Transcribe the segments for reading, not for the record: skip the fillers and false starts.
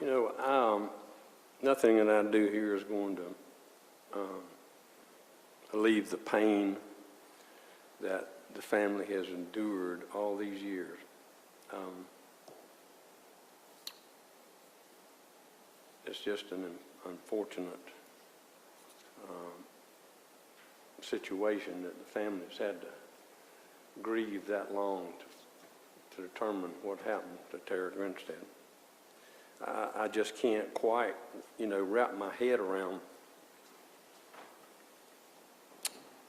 You know, nothing that I do here is going to alleviate the pain that the family has endured all these years. It's just an unfortunate situation that the family's had to grieve that long to determine what happened to Tara Grinstead. I just can't quite, wrap my head around,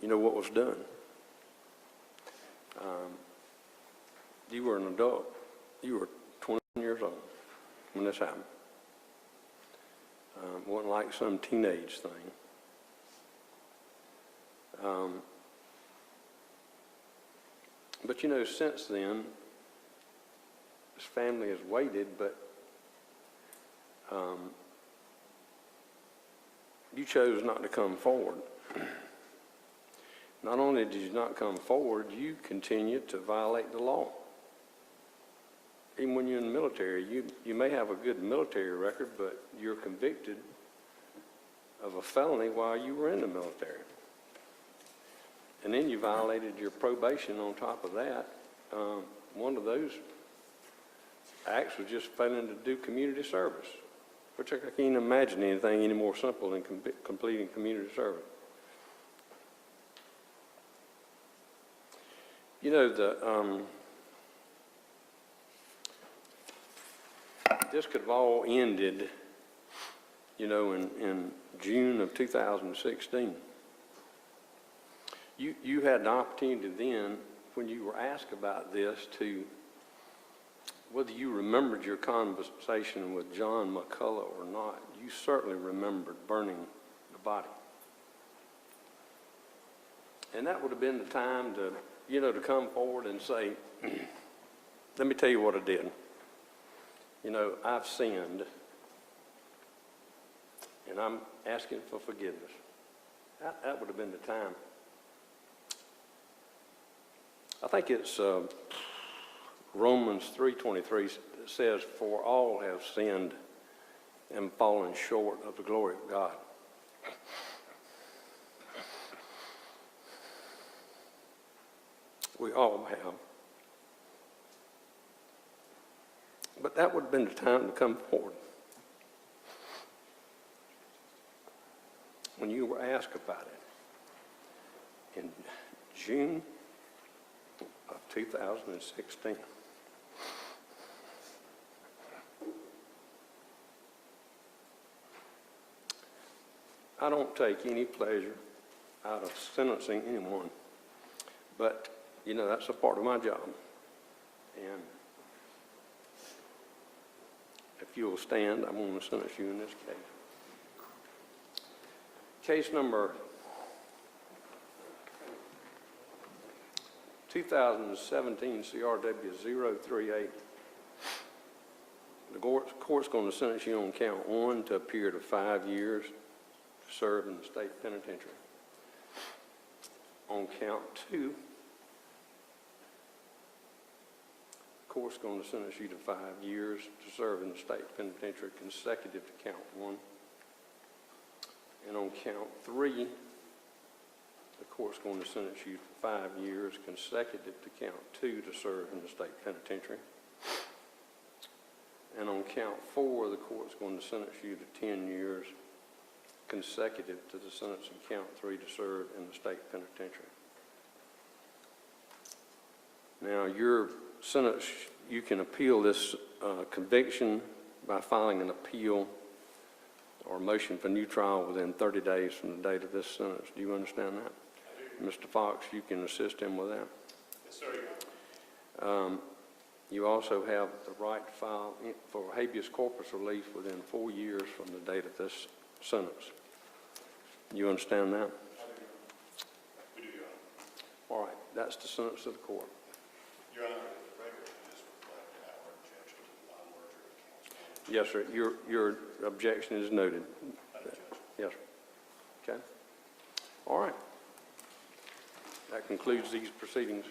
what was done. You were an adult. You were 21 years old when this happened. It wasn't like some teenage thing. But since then, this family has waited, but you chose not to come forward. Not only did you not come forward, you continued to violate the law. Even when you're in the military, you may have a good military record, but you're convicted of a felony while you were in the military. And then you violated your probation on top of that. One of those acts was just failing to do community service, which I can't imagine anything any more simple than completing community service. This could have all ended, in June of 2016. You had an opportunity then, when you were asked about this, to, whether you remembered your conversation with John McCullough or not, you certainly remembered burning the body. And that would have been the time to, to come forward and say, let me tell you what I did. I've sinned, and I'm asking for forgiveness. That would have been the time. I think it's Romans 3:23 says, for all have sinned and fallen short of the glory of God. We all have. But that would have been the time to come forward. When you were asked about it in June of 2016. I don't take any pleasure out of sentencing anyone, but that's a part of my job. And if you'll stand, I'm going to sentence you in this case. Case number 2017 CRW 038. The court's going to sentence you on count 1 to a period of 5 years to serve in the state penitentiary. On count 2, the court's going to sentence you to 5 years to serve in the state penitentiary consecutive to count 1. And on count 3, the court's going to sentence you to 5 years consecutive to count 2 to serve in the state penitentiary. And on count 4, the court's going to sentence you to 10 years consecutive to the sentence in count 3 to serve in the state penitentiary. Now, your sentence, you can appeal this conviction by filing an appeal or motion for new trial within 30 days from the date of this sentence. Do you understand that? Mr. Fox, you can assist him with that. Yes, sir. You also have the right to file for habeas corpus relief within 4 years from the date of this sentence. You understand that? We do, Your Honor. All right, that's the sentence of the court. Your Honor, the record just reflect our objection to the non-merger of counts. Yes, sir. Your objection is noted. Yes, sir. Okay. All right. That concludes these proceedings.